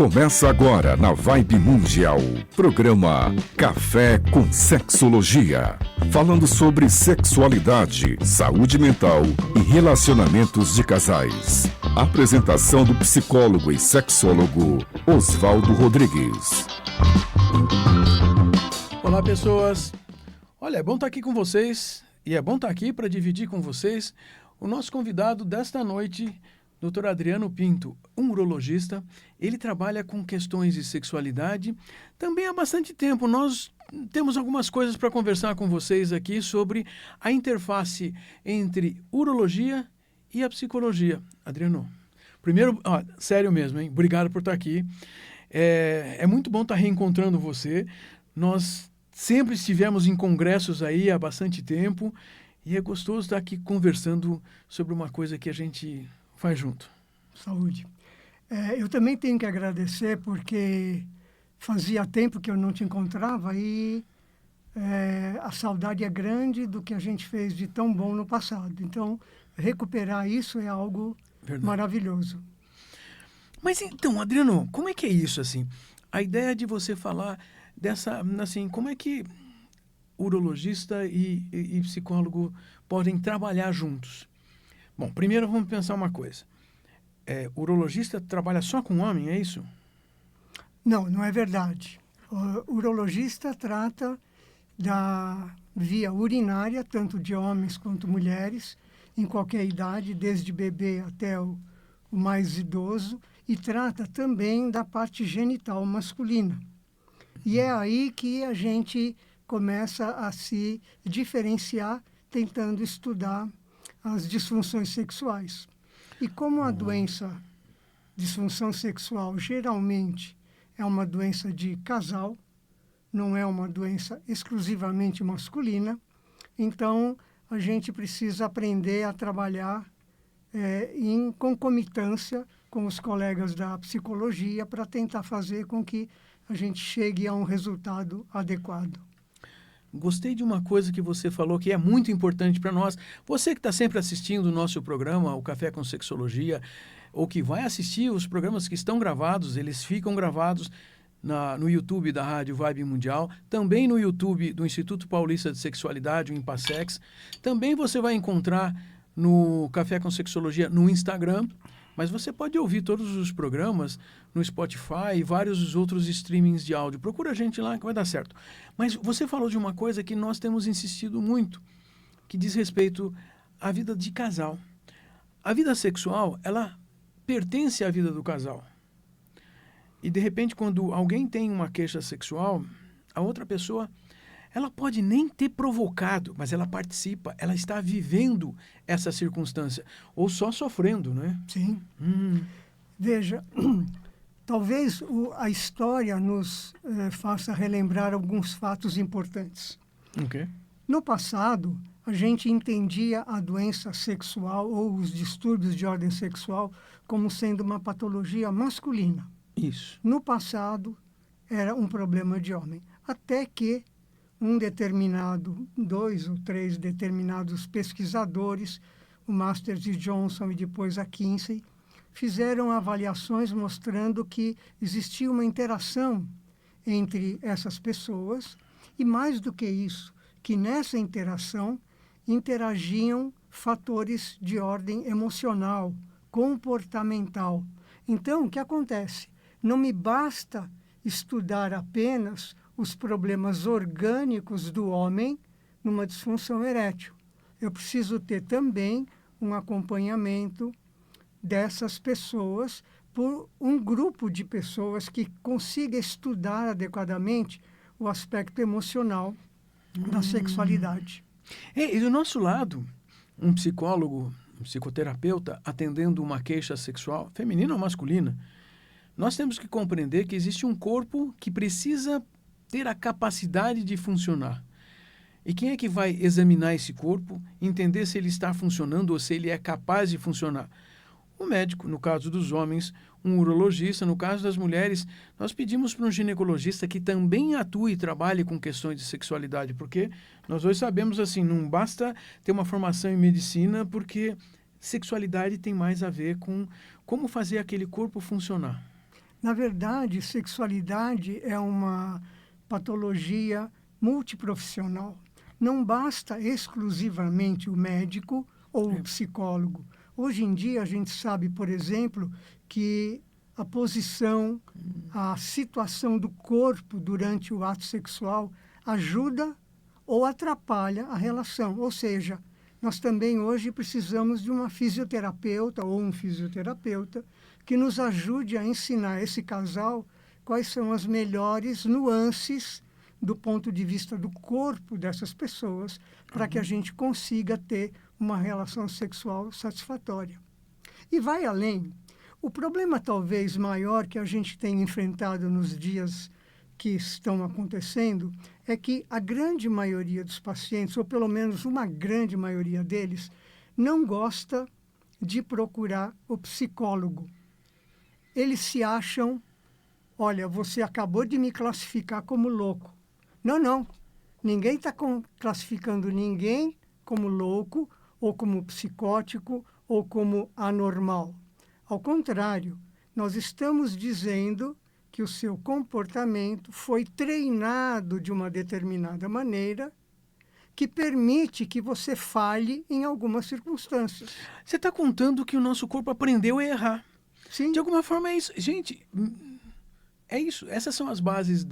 Começa agora na Vibe Mundial, programa Café com Sexologia. Falando sobre sexualidade, saúde mental e relacionamentos de casais. Apresentação do psicólogo e sexólogo Oswaldo Rodrigues. Olá, pessoas. Olha, é bom estar aqui com vocês e é bom estar aqui para dividir com vocês o nosso convidado desta noite, Dr. Adriano Pinto, um urologista. Ele trabalha com questões de sexualidade também há bastante tempo. Nós temos algumas coisas para conversar com vocês aqui sobre a interface entre urologia e a psicologia. Adriano, primeiro, sério mesmo, hein? Obrigado por estar aqui. É muito bom estar reencontrando você. Nós sempre estivemos em congressos aí há bastante tempo e é gostoso estar aqui conversando sobre uma coisa que a gente faz junto. Saúde. Eu também tenho que agradecer porque fazia tempo que eu não te encontrava e a saudade é grande do que a gente fez de tão bom no passado. Então, recuperar isso é algo maravilhoso. Mas então, Adriano, como é que é isso, assim? A ideia de você falar dessa, assim, como é que urologista e psicólogo podem trabalhar juntos? Bom, primeiro vamos pensar uma coisa. Urologista trabalha só com homem, é isso? Não, não é verdade. O urologista trata da via urinária, tanto de homens quanto mulheres, em qualquer idade, desde bebê até o mais idoso, e trata também da parte genital masculina. E é aí que a gente começa a se diferenciar, tentando estudar as disfunções sexuais. E como a disfunção sexual, geralmente é uma doença de casal, não é uma doença exclusivamente masculina, então a gente precisa aprender a trabalhar em concomitância com os colegas da psicologia para tentar fazer com que a gente chegue a um resultado adequado. Gostei de uma coisa que você falou que é muito importante para nós. Você que está sempre assistindo o nosso programa, o Café com Sexologia, ou que vai assistir os programas que estão gravados, eles ficam gravados no YouTube da Rádio Vibe Mundial, também no YouTube do Instituto Paulista de Sexualidade, o Impassex. Também você vai encontrar no Café com Sexologia no Instagram, mas você pode ouvir todos os programas no Spotify e vários outros streamings de áudio. Procura a gente lá que vai dar certo. Mas você falou de uma coisa que nós temos insistido muito, que diz respeito à vida de casal. A vida sexual, ela pertence à vida do casal. E, de repente, quando alguém tem uma queixa sexual, a outra pessoa, ela pode nem ter provocado, mas ela participa, ela está vivendo essa circunstância, ou só sofrendo, né? Sim. Veja, talvez a história nos faça relembrar alguns fatos importantes. Okay. No passado, a gente entendia a doença sexual ou os distúrbios de ordem sexual como sendo uma patologia masculina. Isso. No passado, era um problema de homem. Até que dois ou três determinados pesquisadores, o Masters e Johnson e depois a Kinsey, fizeram avaliações mostrando que existia uma interação entre essas pessoas e, mais do que isso, que nessa interação interagiam fatores de ordem emocional, comportamental. Então, o que acontece? Não me basta estudar apenas os problemas orgânicos do homem numa disfunção erétil. Eu preciso ter também um acompanhamento dessas pessoas por um grupo de pessoas que consiga estudar adequadamente o aspecto emocional da sexualidade. E do nosso lado, um psicólogo, um psicoterapeuta atendendo uma queixa sexual, feminina ou masculina, nós temos que compreender que existe um corpo que precisa ter a capacidade de funcionar. E quem é que vai examinar esse corpo, entender se ele está funcionando ou se ele é capaz de funcionar? O médico, no caso dos homens, um urologista, no caso das mulheres, nós pedimos para um ginecologista que também atue e trabalhe com questões de sexualidade, porque nós hoje sabemos assim, não basta ter uma formação em medicina, porque sexualidade tem mais a ver com como fazer aquele corpo funcionar. Na verdade, sexualidade é uma patologia multiprofissional. Não basta exclusivamente o médico ou o psicólogo. Hoje em dia, a gente sabe, por exemplo, que a posição, a situação do corpo durante o ato sexual ajuda ou atrapalha a relação. Ou seja, nós também hoje precisamos de uma fisioterapeuta ou um fisioterapeuta que nos ajude a ensinar esse casal quais são as melhores nuances do ponto de vista do corpo dessas pessoas para que a gente consiga ter uma relação sexual satisfatória. E vai além. O problema talvez maior que a gente tem enfrentado nos dias que estão acontecendo é que a grande maioria dos pacientes, ou pelo menos uma grande maioria deles, não gosta de procurar o psicólogo. Eles se acham, olha, você acabou de me classificar como louco. Não. Ninguém está classificando ninguém como louco, ou como psicótico, ou como anormal. Ao contrário, nós estamos dizendo que o seu comportamento foi treinado de uma determinada maneira que permite que você falhe em algumas circunstâncias. Você está contando que o nosso corpo aprendeu a errar. Sim. De alguma forma é isso. Gente, é isso. Essas são as bases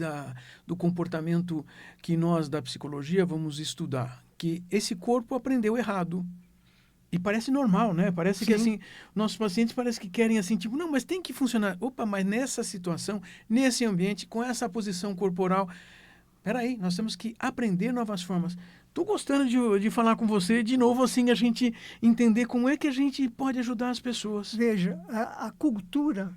do comportamento que nós da psicologia vamos estudar. Que esse corpo aprendeu errado. E parece normal, né? Parece que, assim, nossos pacientes parece que querem, assim, tipo, não, mas tem que funcionar. Opa, mas nessa situação, nesse ambiente, com essa posição corporal, peraí, nós temos que aprender novas formas. Estou gostando de falar com você, de novo, assim, a gente entender como é que a gente pode ajudar as pessoas. Veja, a cultura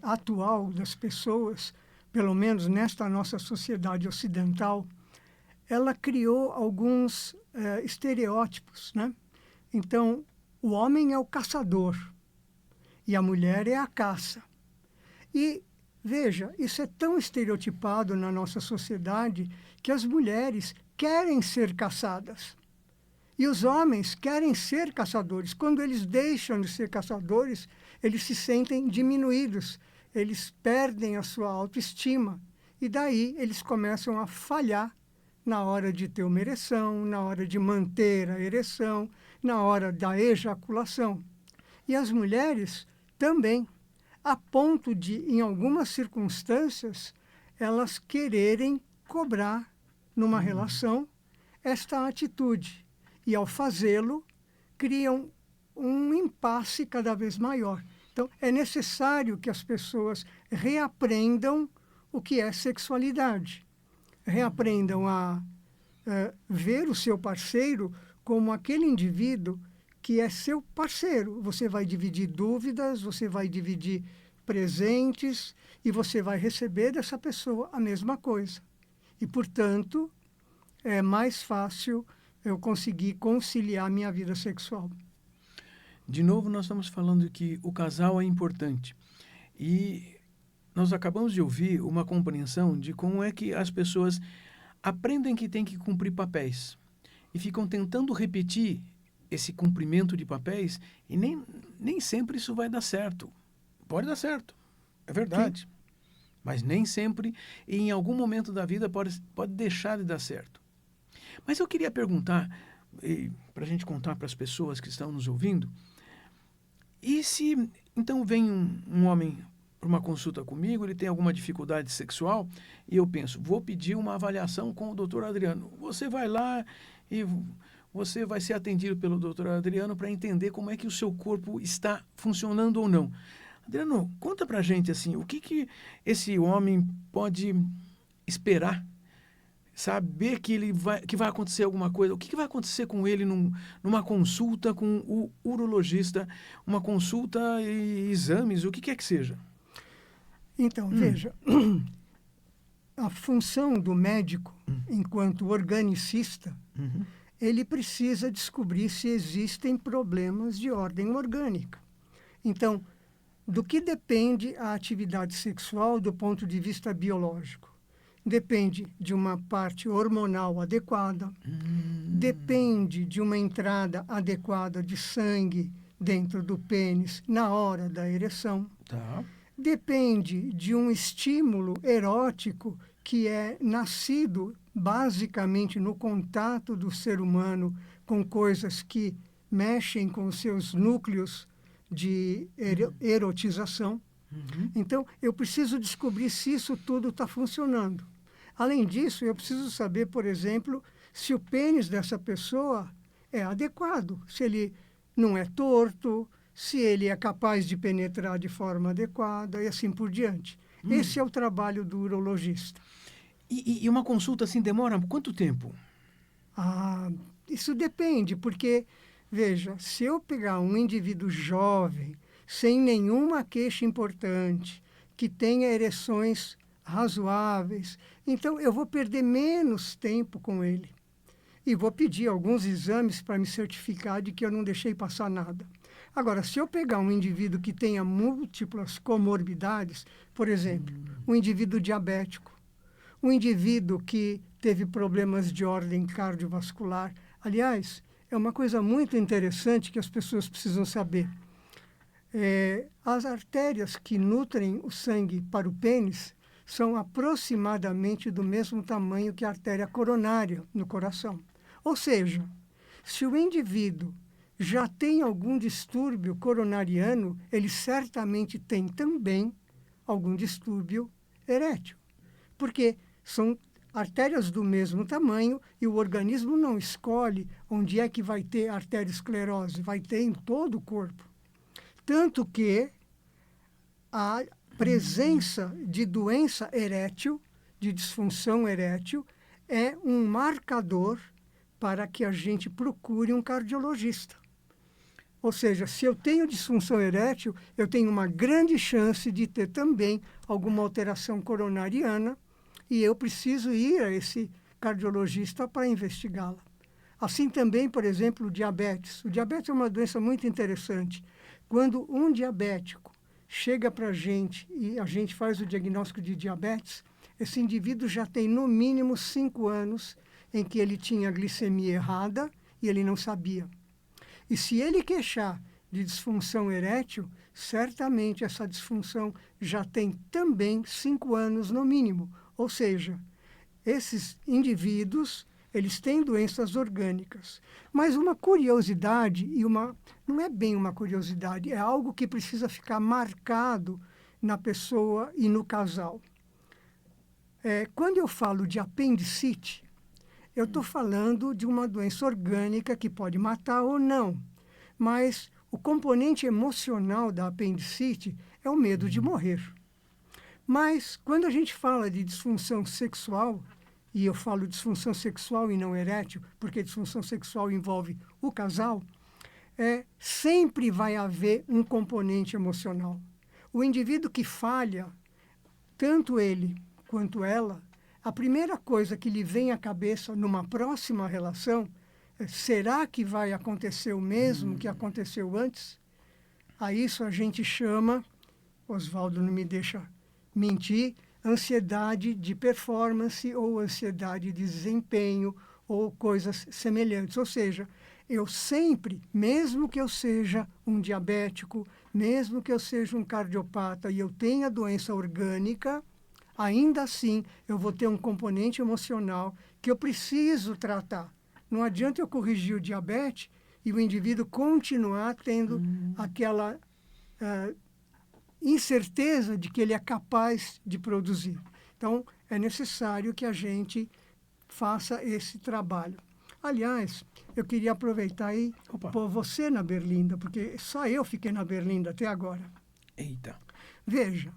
atual das pessoas, pelo menos nesta nossa sociedade ocidental, ela criou alguns estereótipos, né? Então, o homem é o caçador e a mulher é a caça. E, veja, isso é tão estereotipado na nossa sociedade que as mulheres querem ser caçadas. E os homens querem ser caçadores. Quando eles deixam de ser caçadores, eles se sentem diminuídos, eles perdem a sua autoestima. E daí eles começam a falhar na hora de ter uma ereção, na hora de manter a ereção, na hora da ejaculação. E as mulheres também, a ponto de, em algumas circunstâncias, elas quererem cobrar numa relação esta atitude. E, ao fazê-lo, criam um impasse cada vez maior. Então, é necessário que as pessoas reaprendam o que é sexualidade. Reaprendam a ver o seu parceiro como aquele indivíduo que é seu parceiro. Você vai dividir dúvidas, você vai dividir presentes e você vai receber dessa pessoa a mesma coisa. E, portanto, é mais fácil eu conseguir conciliar minha vida sexual. De novo, nós estamos falando que o casal é importante. E nós acabamos de ouvir uma compreensão de como é que as pessoas aprendem que têm que cumprir papéis e ficam tentando repetir esse cumprimento de papéis e nem sempre isso vai dar certo. Pode dar certo, é verdade. Sim. Mas nem sempre, e em algum momento da vida pode deixar de dar certo. Mas eu queria perguntar, para a gente contar para as pessoas que estão nos ouvindo, e se então vem um homem para uma consulta comigo, ele tem alguma dificuldade sexual, e eu penso, vou pedir uma avaliação com o doutor Adriano. Você vai lá e você vai ser atendido pelo doutor Adriano para entender como é que o seu corpo está funcionando ou não. Adriano, conta para a gente, assim, o que esse homem pode esperar, saber que vai acontecer alguma coisa, o que vai acontecer com ele numa consulta com o urologista, uma consulta e exames, o que quer que seja. Então, veja, a função do médico, enquanto organicista, ele precisa descobrir se existem problemas de ordem orgânica. Então, do que depende a atividade sexual do ponto de vista biológico? Depende de uma parte hormonal adequada, depende de uma entrada adequada de sangue dentro do pênis na hora da ereção. Tá. depende de um estímulo erótico que é nascido basicamente no contato do ser humano com coisas que mexem com os seus núcleos de erotização. Então, eu preciso descobrir se isso tudo está funcionando. Além disso, eu preciso saber, por exemplo, se o pênis dessa pessoa é adequado, se ele não é torto, se ele é capaz de penetrar de forma adequada e assim por diante. Esse é o trabalho do urologista. E uma consulta assim demora quanto tempo? Isso depende, porque, veja, se eu pegar um indivíduo jovem, sem nenhuma queixa importante, que tenha ereções razoáveis, então eu vou perder menos tempo com ele. E vou pedir alguns exames para me certificar de que eu não deixei passar nada. Agora, se eu pegar um indivíduo que tenha múltiplas comorbidades, por exemplo, um indivíduo diabético, um indivíduo que teve problemas de ordem cardiovascular. Aliás, é uma coisa muito interessante que as pessoas precisam saber. As artérias que nutrem o sangue para o pênis são aproximadamente do mesmo tamanho que a artéria coronária no coração. Ou seja, se o indivíduo já tem algum distúrbio coronariano, ele certamente tem também algum distúrbio erétil. Porque são artérias do mesmo tamanho e o organismo não escolhe onde é que vai ter arteriosclerose, vai ter em todo o corpo. Tanto que a presença de doença erétil, de disfunção erétil, é um marcador para que a gente procure um cardiologista. Ou seja, se eu tenho disfunção erétil, eu tenho uma grande chance de ter também alguma alteração coronariana e eu preciso ir a esse cardiologista para investigá-la. Assim também, por exemplo, o diabetes. O diabetes é uma doença muito interessante. Quando um diabético chega para a gente e a gente faz o diagnóstico de diabetes, esse indivíduo já tem no mínimo 5 anos em que ele tinha glicemia errada e ele não sabia. E se ele queixar de disfunção erétil, certamente essa disfunção já tem também 5 anos no mínimo. Ou seja, esses indivíduos, eles têm doenças orgânicas. Mas uma curiosidade, não é bem uma curiosidade, é algo que precisa ficar marcado na pessoa e no casal. Quando eu falo de apendicite, eu estou falando de uma doença orgânica que pode matar ou não. Mas o componente emocional da apendicite é o medo de morrer. Mas quando a gente fala de disfunção sexual, e eu falo disfunção sexual e não erétil, porque disfunção sexual envolve o casal, sempre vai haver um componente emocional. O indivíduo que falha, tanto ele quanto ela, a primeira coisa que lhe vem à cabeça numa próxima relação é: será que vai acontecer o mesmo que aconteceu antes? A isso a gente chama, Oswaldo não me deixa mentir, ansiedade de performance ou ansiedade de desempenho ou coisas semelhantes. Ou seja, eu sempre, mesmo que eu seja um diabético, mesmo que eu seja um cardiopata e eu tenha doença orgânica, ainda assim eu vou ter um componente emocional que eu preciso tratar. Não adianta eu corrigir o diabetes e o indivíduo continuar tendo aquela incerteza de que ele é capaz de produzir. Então, é necessário que a gente faça esse trabalho. Aliás, eu queria aproveitar e pôr você na berlinda, porque só eu fiquei na berlinda até agora. Eita. Veja,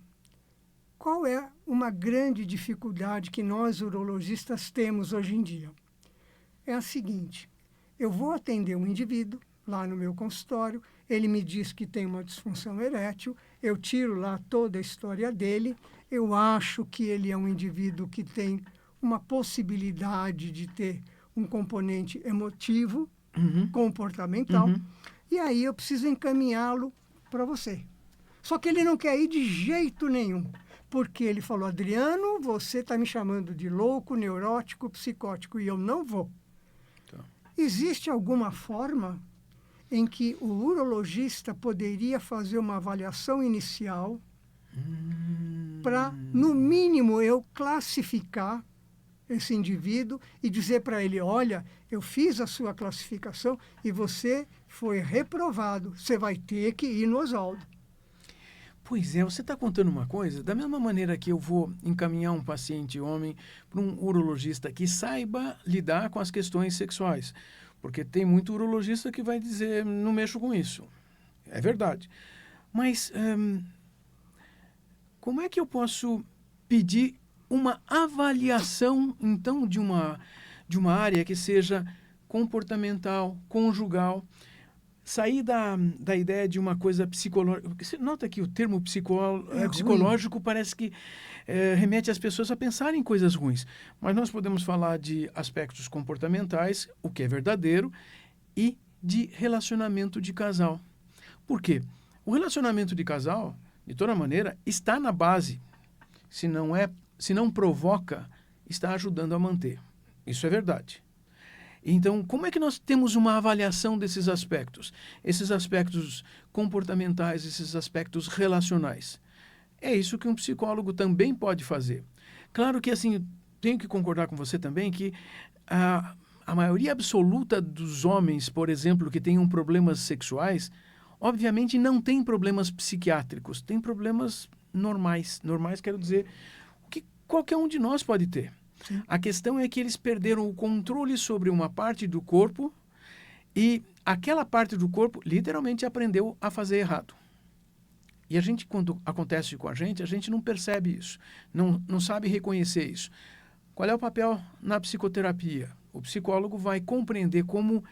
qual é uma grande dificuldade que nós urologistas temos hoje em dia? É a seguinte: eu vou atender um indivíduo lá no meu consultório, ele me diz que tem uma disfunção erétil, eu tiro lá toda a história dele, eu acho que ele é um indivíduo que tem uma possibilidade de ter um componente emotivo, comportamental, e aí eu preciso encaminhá-lo para você. Só que ele não quer ir de jeito nenhum, porque ele falou: Adriano, você está me chamando de louco, neurótico, psicótico, e eu não vou. Então. Existe alguma forma em que o urologista poderia fazer uma avaliação inicial Para, no mínimo, eu classificar esse indivíduo e dizer para ele, olha, eu fiz a sua classificação e você foi reprovado. Você vai ter que ir no Oswaldo. Pois é, você está contando uma coisa, da mesma maneira que eu vou encaminhar um paciente homem para um urologista que saiba lidar com as questões sexuais. Porque tem muito urologista que vai dizer, não mexo com isso. É verdade. Mas como é que eu posso pedir uma avaliação, então, de uma área que seja comportamental, conjugal, sair da ideia de uma coisa psicológica. Você nota que o termo psicológico parece que remete as pessoas a pensar em coisas ruins. Mas nós podemos falar de aspectos comportamentais, o que é verdadeiro, e de relacionamento de casal. Por quê? O relacionamento de casal, de toda maneira, está na base. Se não provoca, está ajudando a manter. Isso é verdade. Então, como é que nós temos uma avaliação desses aspectos? Esses aspectos comportamentais, esses aspectos relacionais. É isso que um psicólogo também pode fazer. Claro que, assim, tenho que concordar com você também que a maioria absoluta dos homens, por exemplo, que tenham problemas sexuais, obviamente não tem problemas psiquiátricos, tem problemas normais. Normais, quero dizer, o que qualquer um de nós pode ter. Sim. A questão é que eles perderam o controle sobre uma parte do corpo e aquela parte do corpo literalmente aprendeu a fazer errado. E a gente, quando acontece com a gente não percebe isso, não sabe reconhecer isso. Qual é o papel na psicoterapia? O psicólogo vai compreender como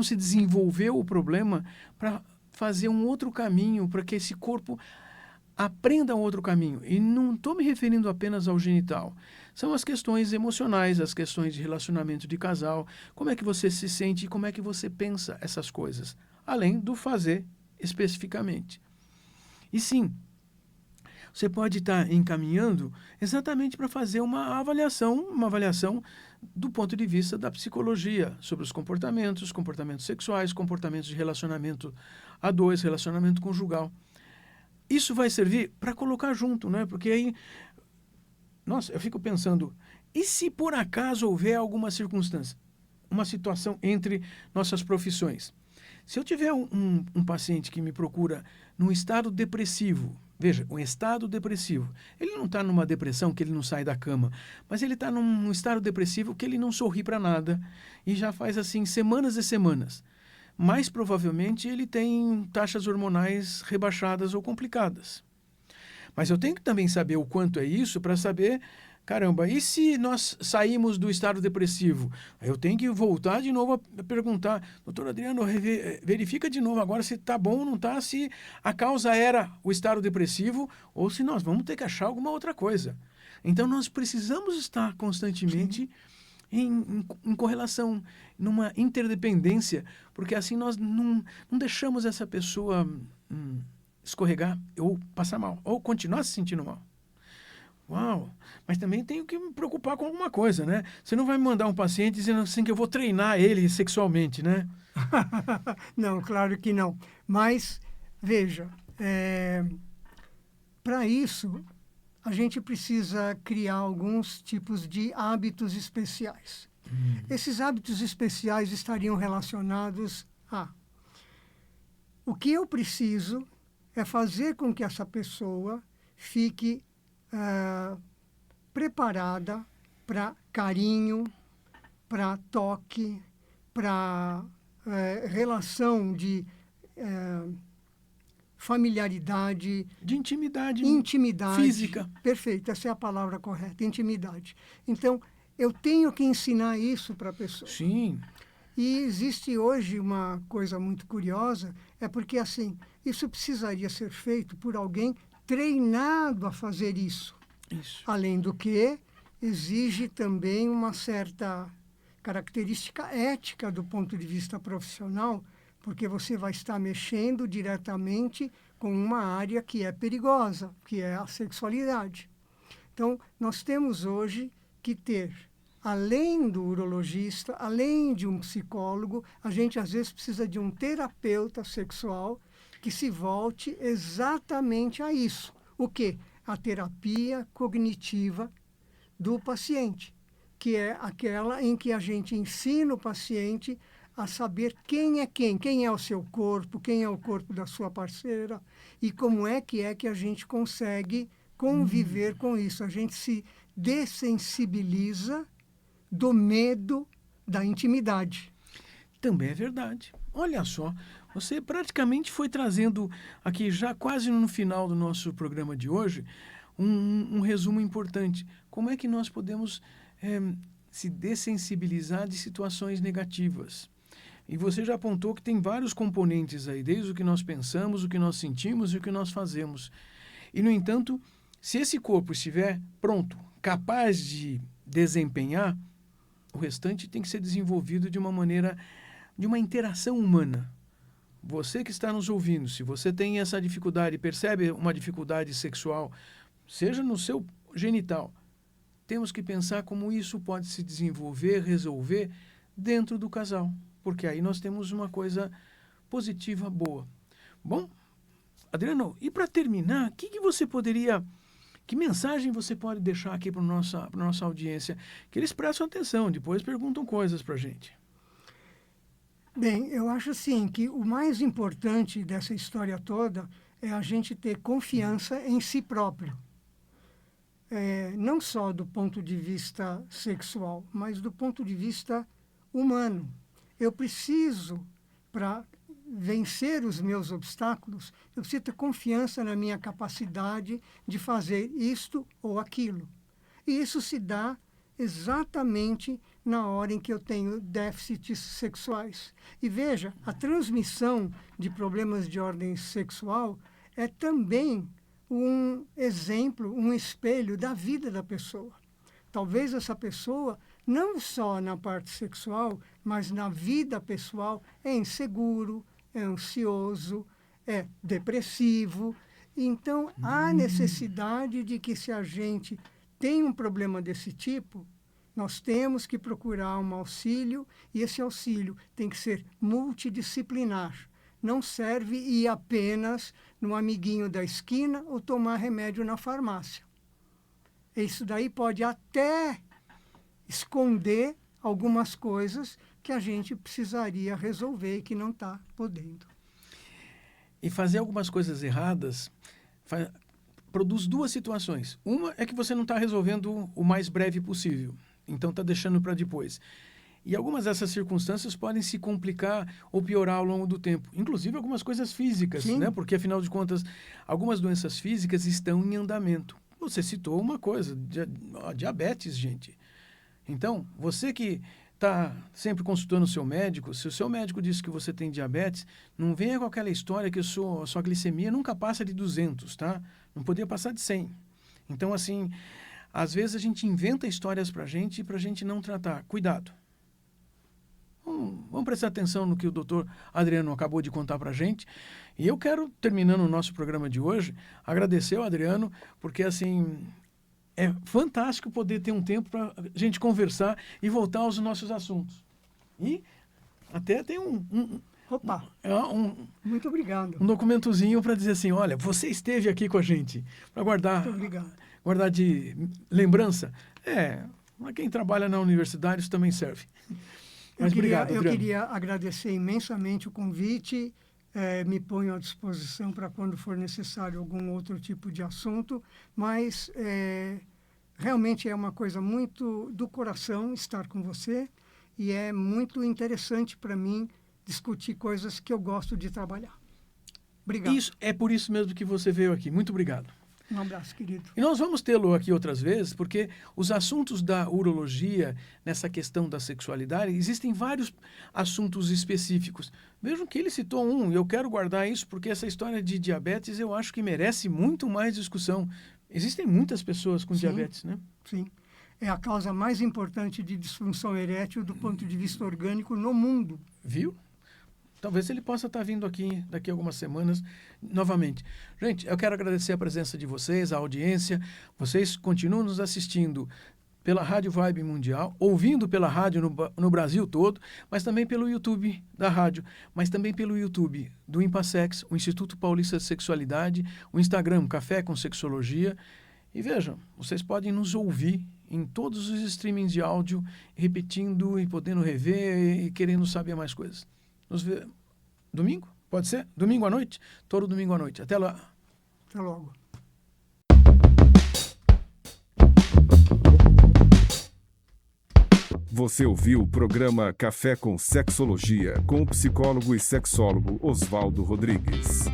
se desenvolveu o problema para fazer um outro caminho, para que esse corpo aprenda um outro caminho. E não estou me referindo apenas ao genital. São as questões emocionais, as questões de relacionamento de casal, como é que você se sente e como é que você pensa essas coisas, além do fazer especificamente. E sim, você pode estar encaminhando exatamente para fazer uma avaliação do ponto de vista da psicologia, sobre os comportamentos sexuais, comportamentos de relacionamento a dois, relacionamento conjugal. Isso vai servir para colocar junto, né? Porque aí, nossa, eu fico pensando, e se por acaso houver alguma circunstância, uma situação entre nossas profissões? Se eu tiver um paciente que me procura num estado depressivo, veja, um estado depressivo, ele não está numa depressão que ele não sai da cama, mas ele está num estado depressivo que ele não sorri para nada e já faz assim semanas e semanas. Mais provavelmente ele tem taxas hormonais rebaixadas ou complicadas. Mas eu tenho que também saber o quanto é isso para saber, caramba, e se nós saímos do estado depressivo? Eu tenho que voltar de novo a perguntar, doutor Adriano, verifica de novo agora se está bom ou não está, se a causa era o estado depressivo ou se nós vamos ter que achar alguma outra coisa. Então nós precisamos estar constantemente em correlação, numa interdependência, porque assim nós não deixamos essa pessoa escorregar ou passar mal, ou continuar se sentindo mal. Uau! Mas também tenho que me preocupar com alguma coisa, né? Você não vai me mandar um paciente dizendo assim que eu vou treinar ele sexualmente, né? Não, claro que não. Mas, veja, para isso, a gente precisa criar alguns tipos de hábitos especiais. Esses hábitos especiais estariam relacionados a... O que eu preciso é fazer com que essa pessoa fique preparada para carinho, para toque, para relação de familiaridade. De intimidade. Intimidade. Física. Perfeito, essa é a palavra correta, intimidade. Então, eu tenho que ensinar isso para a pessoa. Sim. E existe hoje uma coisa muito curiosa, é porque, assim, isso precisaria ser feito por alguém treinado a fazer isso. Além do que, exige também uma certa característica ética do ponto de vista profissional, porque você vai estar mexendo diretamente com uma área que é perigosa, que é a sexualidade. Então, nós temos hoje que ter, além do urologista, além de um psicólogo, a gente às vezes precisa de um terapeuta sexual que se volte exatamente a isso. o quê? A terapia cognitiva do paciente, que é aquela em que a gente ensina o paciente a saber quem é o seu corpo, quem é o corpo da sua parceira e como é que a gente consegue conviver com isso. A gente se dessensibiliza do medo da intimidade. Também é verdade. Olha só, você praticamente foi trazendo aqui, já quase no final do nosso programa de hoje, um resumo importante. Como é que nós podemos se dessensibilizar de situações negativas? E você já apontou que tem vários componentes aí, desde o que nós pensamos, o que nós sentimos e o que nós fazemos. E, no entanto, se esse corpo estiver pronto, capaz de desempenhar, o restante tem que ser desenvolvido de uma maneira, de uma interação humana. Você que está nos ouvindo, se você tem essa dificuldade, percebe uma dificuldade sexual, seja no seu genital, temos que pensar como isso pode se desenvolver, resolver dentro do casal, porque aí nós temos uma coisa positiva, boa. Bom, Adriano, e para terminar, que mensagem você pode deixar aqui para a nossa audiência? Que eles prestam atenção, depois perguntam coisas para a gente. Bem, eu acho assim que o mais importante dessa história toda é a gente ter confiança em si próprio. Não só do ponto de vista sexual, mas do ponto de vista humano. Eu preciso, para vencer os meus obstáculos, eu preciso ter confiança na minha capacidade de fazer isto ou aquilo. E isso se dá exatamente na hora em que eu tenho déficits sexuais. E veja, a transmissão de problemas de ordem sexual é também um exemplo, um espelho da vida da pessoa. Talvez essa pessoa, não só na parte sexual, mas na vida pessoal, é inseguro, é ansioso, é depressivo. Então, há necessidade de que, se a gente tem um problema desse tipo, nós temos que procurar um auxílio, e esse auxílio tem que ser multidisciplinar. Não serve ir apenas no amiguinho da esquina ou tomar remédio na farmácia. Isso daí pode até esconder algumas coisas que a gente precisaria resolver e que não está podendo. E fazer algumas coisas erradas produz duas situações. Uma é que você não está resolvendo o mais breve possível, então está deixando para depois. E algumas dessas circunstâncias podem se complicar ou piorar ao longo do tempo. Inclusive algumas coisas físicas, né? Porque, afinal de contas, algumas doenças físicas estão em andamento. Você citou uma coisa, diabetes, gente. Então, você que está sempre consultando o seu médico, se o seu médico diz que você tem diabetes, não venha com aquela história que a sua glicemia nunca passa de 200, tá? Não poderia passar de 100. Então, assim, às vezes a gente inventa histórias para a gente não tratar. Cuidado. Vamos prestar atenção no que o doutor Adriano acabou de contar para a gente. E eu quero, terminando o nosso programa de hoje, agradecer ao Adriano, porque, assim, é fantástico poder ter um tempo para a gente conversar e voltar aos nossos assuntos. E até tem Opa! Muito obrigado. Um documentozinho para dizer assim, olha, você esteve aqui com a gente, para guardar de lembrança. Para quem trabalha na universidade isso também serve. Mas obrigado, eu queria agradecer imensamente o convite, me ponho à disposição para quando for necessário algum outro tipo de assunto, mas realmente é uma coisa muito do coração estar com você e é muito interessante para mim discutir coisas que eu gosto de trabalhar. Obrigado. É por isso mesmo que você veio aqui. Muito obrigado. Um abraço, querido. E nós vamos tê-lo aqui outras vezes, porque os assuntos da urologia, nessa questão da sexualidade, existem vários assuntos específicos. Vejam que ele citou um, e eu quero guardar isso, porque essa história de diabetes eu acho que merece muito mais discussão. Existem muitas pessoas com diabetes, né? Sim. É a causa mais importante de disfunção erétil do ponto de vista orgânico no mundo. Viu? Talvez ele possa estar vindo aqui daqui a algumas semanas novamente. Gente, eu quero agradecer a presença de vocês, a audiência. Vocês continuam nos assistindo pela Rádio Vibe Mundial, ouvindo pela rádio no Brasil todo, mas também pelo YouTube da rádio, mas também pelo YouTube do Impassex, o Instituto Paulista de Sexualidade, o Instagram Café com Sexologia. E vejam, vocês podem nos ouvir em todos os streamings de áudio, repetindo e podendo rever e querendo saber mais coisas. Nos vê domingo? Pode ser? Domingo à noite? Todo domingo à noite. Até lá. Até logo. Você ouviu o programa Café com Sexologia com o psicólogo e sexólogo Oswaldo Rodrigues.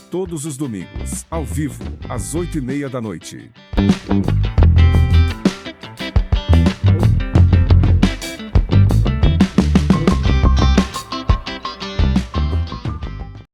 Todos os domingos, ao vivo, às 20h30 da noite.